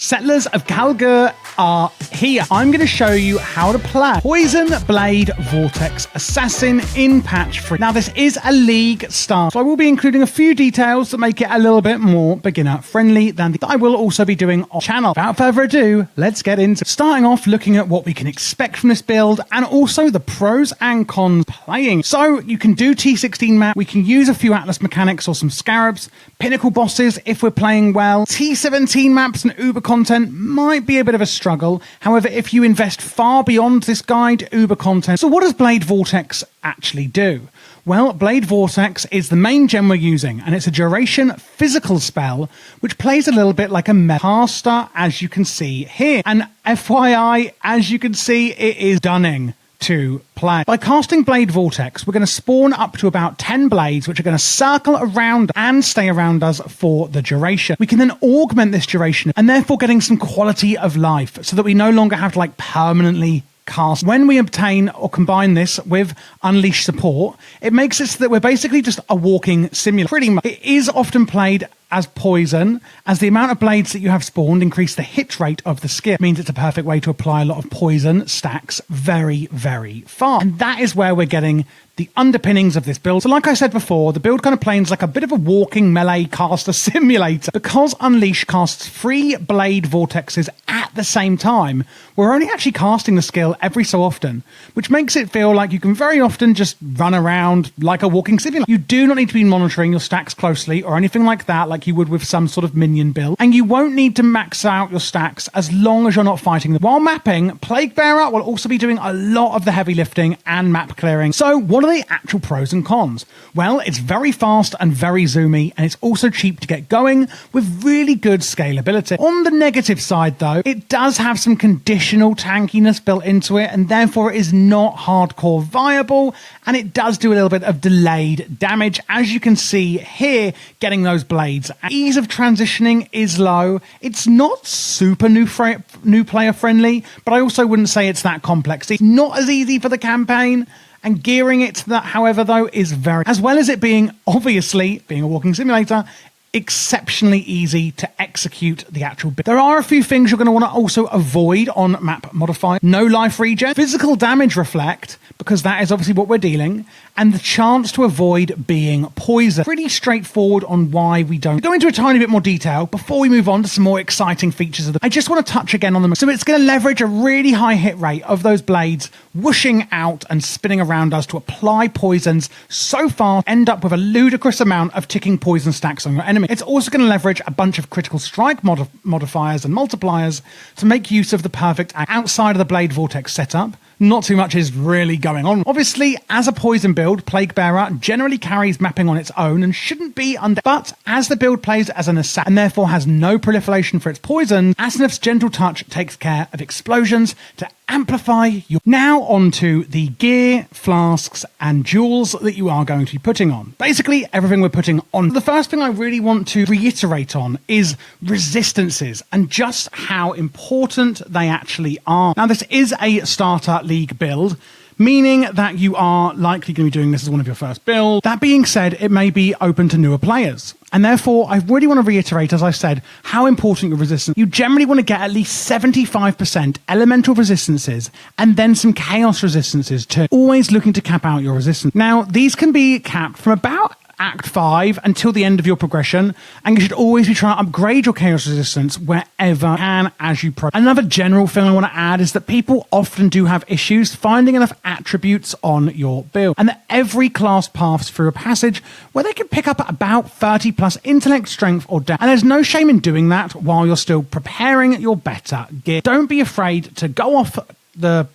Settlers of Kalguur are here. I'm going to show you how to play Poison Blade Vortex Assassin in patch 3. Now, this is a league start, so I will be including a few details that make it a little bit more beginner friendly than I will also be doing on channel. Without further ado, let's get into it. Starting off looking at what we can expect from this build and also the pros and cons playing. So you can do T16 map, we can use a few Atlas mechanics or some scarabs, pinnacle bosses if we're playing well. T17 maps and Uber content might be a bit of a struggle. However, if you invest far beyond this guide, Uber content. So what does Blade Vortex actually do? Well, Blade Vortex is the main gem we're using, and it's a duration physical spell, which plays a little bit like a caster, as you can see here. And FYI, as you can see, it is stunning to play. By casting Blade Vortex, we're going to spawn up to about 10 blades, which are going to circle around and stay around us for the duration. We can then augment this duration and therefore getting some quality of life so that we no longer have to permanently cast. When we obtain or combine this with Unleash support, it makes it so that we're basically just a walking simulator. Pretty much. It is often played as poison, as the amount of blades that you have spawned increase the hit rate of the skill. It means it's a perfect way to apply a lot of poison stacks very, very fast. And that is where we're getting the underpinnings of this build. So like I said before, the build kind of plays like a bit of a walking melee caster simulator. Because Unleash casts 3 blade vortexes at the same time, we're only actually casting the skill every so often, which makes it feel like you can very often just run around like a walking simulator. You do not need to be monitoring your stacks closely or anything like that, like you would with some sort of minion build. And you won't need to max out your stacks as long as you're not fighting them. While mapping, Plaguebearer will also be doing a lot of the heavy lifting and map clearing. So what are the actual pros and cons? Well, it's very fast and very zoomy, and it's also cheap to get going with really good scalability. On the negative side though, it does have some conditional tankiness built into it, and therefore it is not hardcore viable, and it does do a little bit of delayed damage, as you can see here, getting those blades. Ease of transitioning is low. It's not super new player friendly, but I also wouldn't say it's that complex. It's not as easy for the campaign, and gearing it to that, however, though, is very, as well as it being, obviously, being a walking simulator, exceptionally easy to execute the actual build. There are a few things you're going to want to also avoid on map modifier. No life regen, physical damage reflect, because that is obviously what we're dealing, and the chance to avoid being poisoned. Pretty straightforward on why we don't. Go into a tiny bit more detail before we move on to some more exciting features of the. I just want to touch again on them. So it's going to leverage a really high hit rate of those blades whooshing out and spinning around us to apply poisons so far, end up with a ludicrous amount of ticking poison stacks on your enemy. It's also going to leverage a bunch of critical strike modifiers and multipliers to make use of the perfect outside of the Blade Vortex setup. Not too much is really going on. Obviously, as a poison build, Plaguebearer generally carries mapping on its own and shouldn't be under. But as the build plays as an assassin and therefore has no proliferation for its poison, Asenath's Gentle Touch takes care of explosions to amplify your. Now onto the gear, flasks, and jewels that you are going to be putting on. Basically, everything we're putting on. The first thing I really want to reiterate on is resistances and just how important they actually are. Now, this is a starter league build, meaning that you are likely going to be doing this as one of your first builds. That being said, it may be open to newer players. And therefore, I really want to reiterate, as I said, how important your resistance. You generally want to get at least 75% elemental resistances and then some chaos resistances too. Always looking to cap out your resistance. Now, these can be capped from about Act 5 until the end of your progression, and you should always be trying to upgrade your chaos resistance wherever you can as you progress. Another general thing I want to add is that people often do have issues finding enough attributes on your build, and that every class paths through a passage where they can pick up about 30 plus intellect, strength, or dex, and there's no shame in doing that while you're still preparing your better gear. Don't be afraid to go off the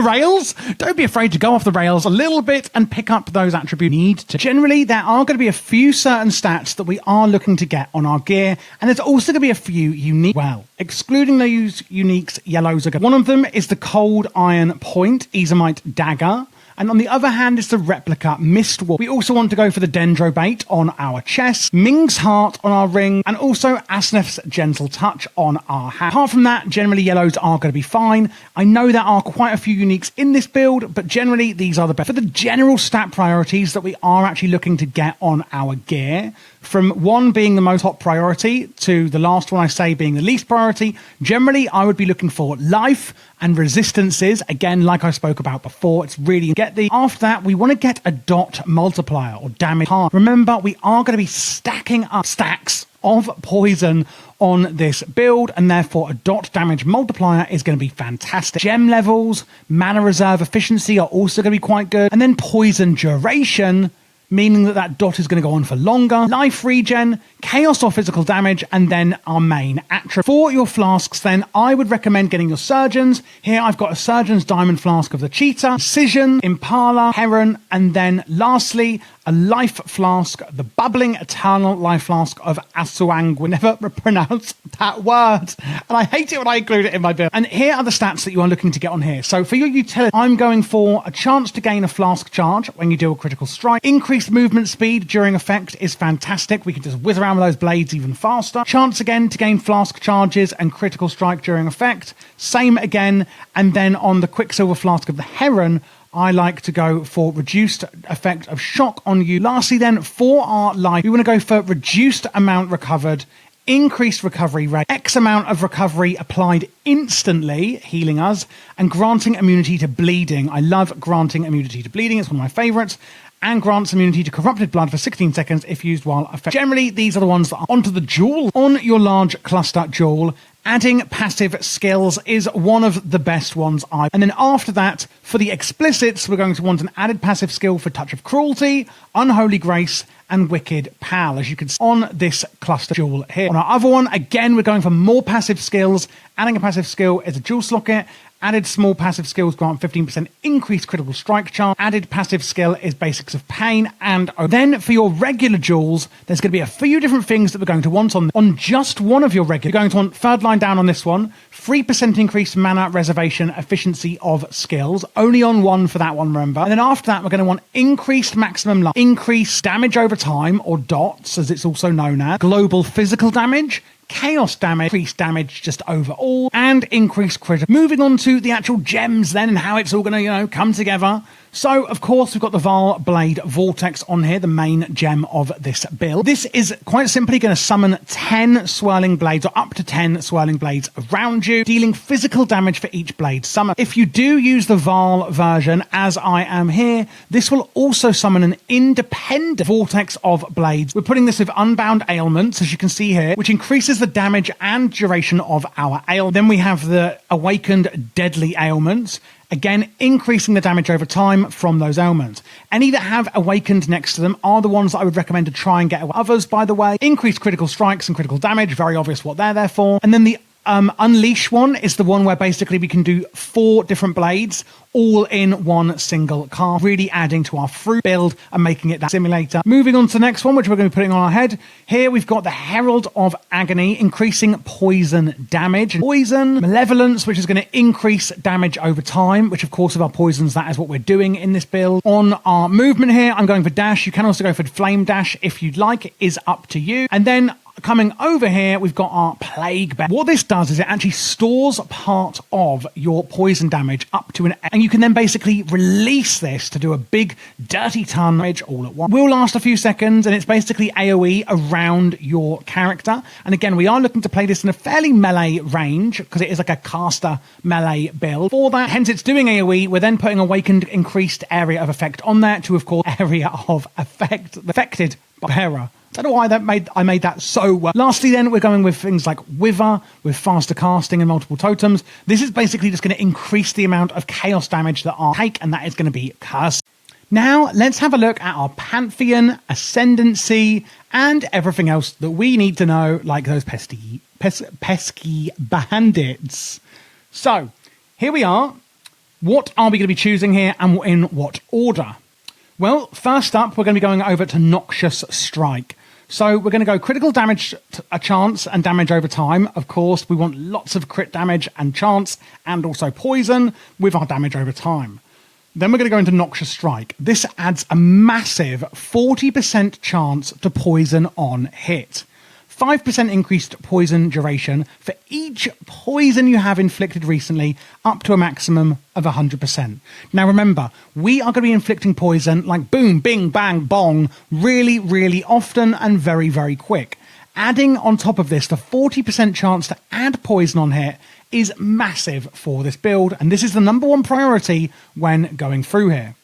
rails. Don't be afraid to go off the rails a little bit and pick up those attributes you need to. Generally, there are going to be a few certain stats that we are looking to get on our gear, and there's also going to be a few unique. Well, excluding those uniques, yellows are good. One of them is the Cold Iron Point Ezomite Dagger. And on the other hand is the replica Mist Wolf. We also want to go for the Dendrobait on our chest, Ming's Heart on our ring, and also Asneth's Gentle Touch on our hat. Apart from that, generally yellows are going to be fine. I know there are quite a few uniques in this build, but generally these are the best. For the general stat priorities that we are actually looking to get on our gear, from one being the most top priority to the last one I say being the least priority, generally I would be looking for life and resistances. Again, like I spoke about before, it's really get the. After that, we want to get a dot multiplier or damage. Remember, we are going to be stacking up stacks of poison on this build, and therefore a dot damage multiplier is going to be fantastic. Gem levels, mana reserve efficiency are also going to be quite good, and then poison duration, meaning that dot is going to go on for longer, life regen, chaos or physical damage, and then our main attribute. For your flasks, then, I would recommend getting your surgeons. Here I've got a surgeon's diamond flask of the cheetah, precision, impala, heron, and then lastly, a life flask, the bubbling eternal life flask of Asuang. We never pronounce that word, and I hate it when I include it in my build. And here are the stats that you are looking to get on here. So for your utility, I'm going for a chance to gain a flask charge when you deal a critical strike. Increased movement speed during effect is fantastic. We can just whiz around with those blades even faster. Chance again to gain flask charges and critical strike during effect. Same again. And then on the Quicksilver flask of the Heron, I like to go for reduced effect of shock on you. Lastly then, for our life, we want to go for reduced amount recovered, increased recovery rate, X amount of recovery applied instantly, healing us, and granting immunity to bleeding. I love granting immunity to bleeding. It's one of my favorites. And grants immunity to corrupted blood for 16 seconds if used while effective. Generally, these are the ones that are onto the jewel. On your large cluster jewel, adding passive skills is one of the best ones. And then after that, for the explicits, we're going to want an added passive skill for Touch of Cruelty, Unholy Grace, and Wicked Pal, as you can see on this cluster jewel here. On our other one, again, we're going for more passive skills. Adding a passive skill is a jewel slocket. Added small passive skills grant 15% increased critical strike chance. Added passive skill is Basics of Pain. And then for your regular jewels, there's going to be a few different things that we're going to want on just one of your regular. You're going to want, third line down on this one, 3% increased mana reservation efficiency of skills. Only on one for that one, remember. And then after that, we're going to want increased maximum life, increased damage over time, or dots, as it's also known as, global physical damage, chaos damage, increased damage just overall, and increased crit. Moving on to the actual gems then, and how it's all going to, come together. So, of course, we've got the Poison Blade Vortex on here, the main gem of this build. This is quite simply going to summon 10 swirling blades, or up to 10 swirling blades around you, dealing physical damage for each blade summon. If you do use the Val version, as I am here, this will also summon an independent vortex of blades. We're putting this with Unbound Ailments, as you can see here, which increases the damage and duration of our ailment. Then we have the Awakened Deadly Ailments, again, increasing the damage over time from those ailments. Any that have Awakened next to them are the ones that I would recommend to try and get away. Others, by the way, increased critical strikes and critical damage, very obvious what they're there for. And then the Unleash one is the one where basically we can do 4 different blades all in one single card, really adding to our fruit build and making it that simulator. Moving on to the next one, which we're going to be putting on our head. Here we've got the Herald of Agony, increasing poison damage. Poison Malevolence, which is going to increase damage over time, which of course with our poisons, that is what we're doing in this build. On our movement here, I'm going for dash. You can also go for flame dash if you'd like. It is up to you. And then coming over here, we've got our Plague Bear. What this does is it actually stores part of your poison damage up to and you can then basically release this to do a big dirty ton damage all at once. Will last a few seconds, and it's basically AoE around your character. And again, we are looking to play this in a fairly melee range because it is like a caster melee build. For that, hence it's doing AoE, we're then putting Awakened increased area of effect on there to, of course, area of effect affected by Hera. I don't know why I made that so well. Lastly then, we're going with things like Wither, with faster casting and multiple totems. This is basically just going to increase the amount of chaos damage that I take, and that is going to be cursed. Now, let's have a look at our Pantheon, Ascendancy, and everything else that we need to know, like those pesky bandits. So, here we are. What are we going to be choosing here, and in what order? Well, first up, we're going to be going over to Noxious Strike. So we're going to go critical damage, a chance, and damage over time. Of course, we want lots of crit damage and chance, and also poison with our damage over time. Then we're going to go into Noxious Strike. This adds a massive 40% chance to poison on hit. 5% increased poison duration for each poison you have inflicted recently, up to a maximum of 100%. Now remember, we are going to be inflicting poison like boom, bing, bang, bong, really, really often and very, very quick. Adding on top of this the 40% chance to add poison on hit is massive for this build, and this is the #1 priority when going through here.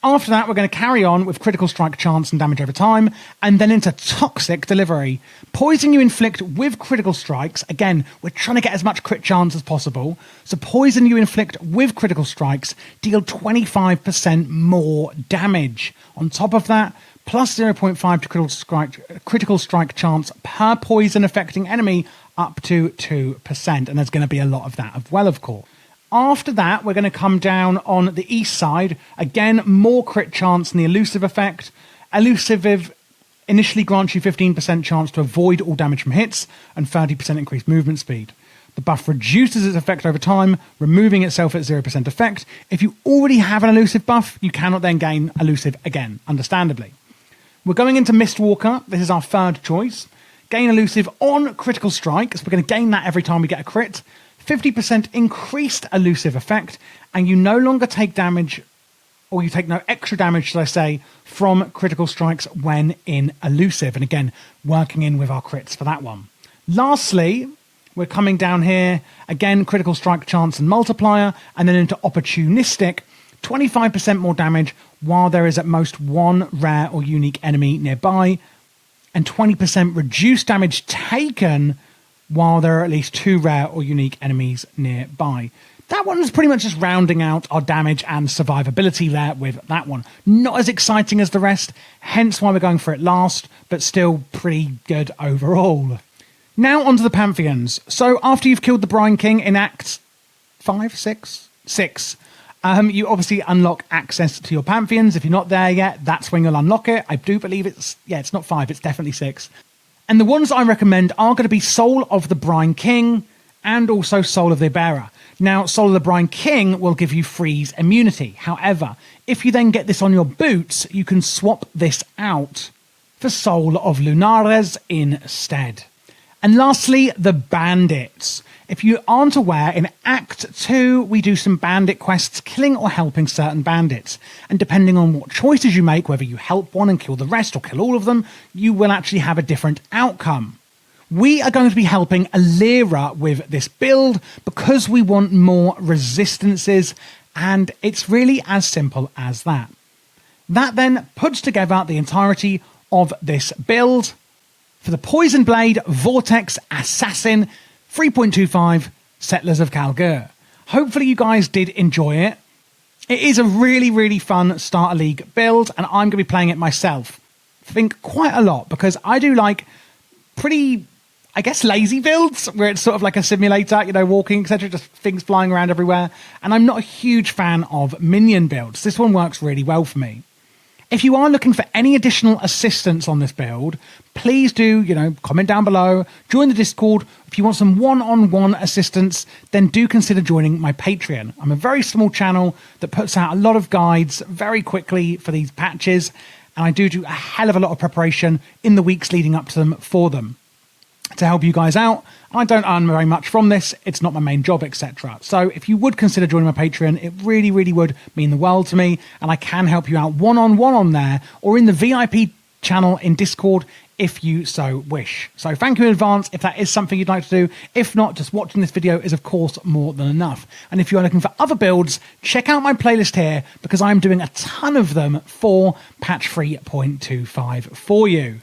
After that, we're going to carry on with critical strike chance and damage over time, and then into toxic delivery. Poison you inflict with critical strikes. Again, we're trying to get as much crit chance as possible. So poison you inflict with critical strikes deal 25% more damage. On top of that, plus 0.5 to critical strike chance per poison affecting enemy, up to 2%. And there's going to be a lot of that as well, of course. After that, we're going to come down on the east side. Again, more crit chance than the elusive effect. Elusive initially grants you 15% chance to avoid all damage from hits and 30% increased movement speed. The buff reduces its effect over time, removing itself at 0% effect. If you already have an elusive buff, you cannot then gain elusive again, understandably. We're going into Mistwalker. This is our third choice. Gain elusive on critical strike, so we're going to gain that every time we get a crit. 50% increased elusive effect, and you no longer take damage, or you take no extra damage, should I say, from critical strikes when in elusive. And again, working in with our crits for that one. Lastly, we're coming down here, again, critical strike chance and multiplier, and then into opportunistic, 25% more damage while there is at most one rare or unique enemy nearby, and 20% reduced damage taken while there are at least 2 rare or unique enemies nearby. That one's pretty much just rounding out our damage and survivability there with that one. Not as exciting as the rest, hence why we're going for it last, but still pretty good overall. Now onto the Pantheons. So after you've killed the Brine King in Act 5, 6? 6. You obviously unlock access to your Pantheons. If you're not there yet, that's when you'll unlock it. I do believe it's not 5, it's definitely 6. And the ones I recommend are going to be Soul of the Brine King and also Soul of the Bearer. Now, Soul of the Brine King will give you freeze immunity. However, if you then get this on your boots, you can swap this out for Soul of Lunares instead. And lastly, the Bandits. If you aren't aware, in Act 2, we do some bandit quests, killing or helping certain bandits. And depending on what choices you make, whether you help one and kill the rest or kill all of them, you will actually have a different outcome. We are going to be helping Alira with this build because we want more resistances, and it's really as simple as that. That then puts together the entirety of this build for the Poison Blade Vortex Assassin 3.25 Settlers of Kalguur. Hopefully you guys did enjoy it. It is a really, really fun Starter League build, and I'm going to be playing it myself. I think quite a lot, because I do like pretty, I guess, lazy builds, where it's sort of like a simulator, you know, walking, etc., just things flying around everywhere. And I'm not a huge fan of minion builds. This one works really well for me. If you are looking for any additional assistance on this build, please do, comment down below, join the Discord. If you want some one-on-one assistance, then do consider joining my Patreon. I'm a very small channel that puts out a lot of guides very quickly for these patches, and I do a hell of a lot of preparation in the weeks leading up to them for them to help you guys out. I don't earn very much from this. It's not my main job, etc. So if you would consider joining my Patreon, it really, really would mean the world to me. And I can help you out one-on-one on there, or in the VIP channel in Discord if you so wish. So thank you in advance if that is something you'd like to do. If not, just watching this video is of course more than enough. And if you are looking for other builds, check out my playlist here, because I'm doing a ton of them for patch 3.25 for you.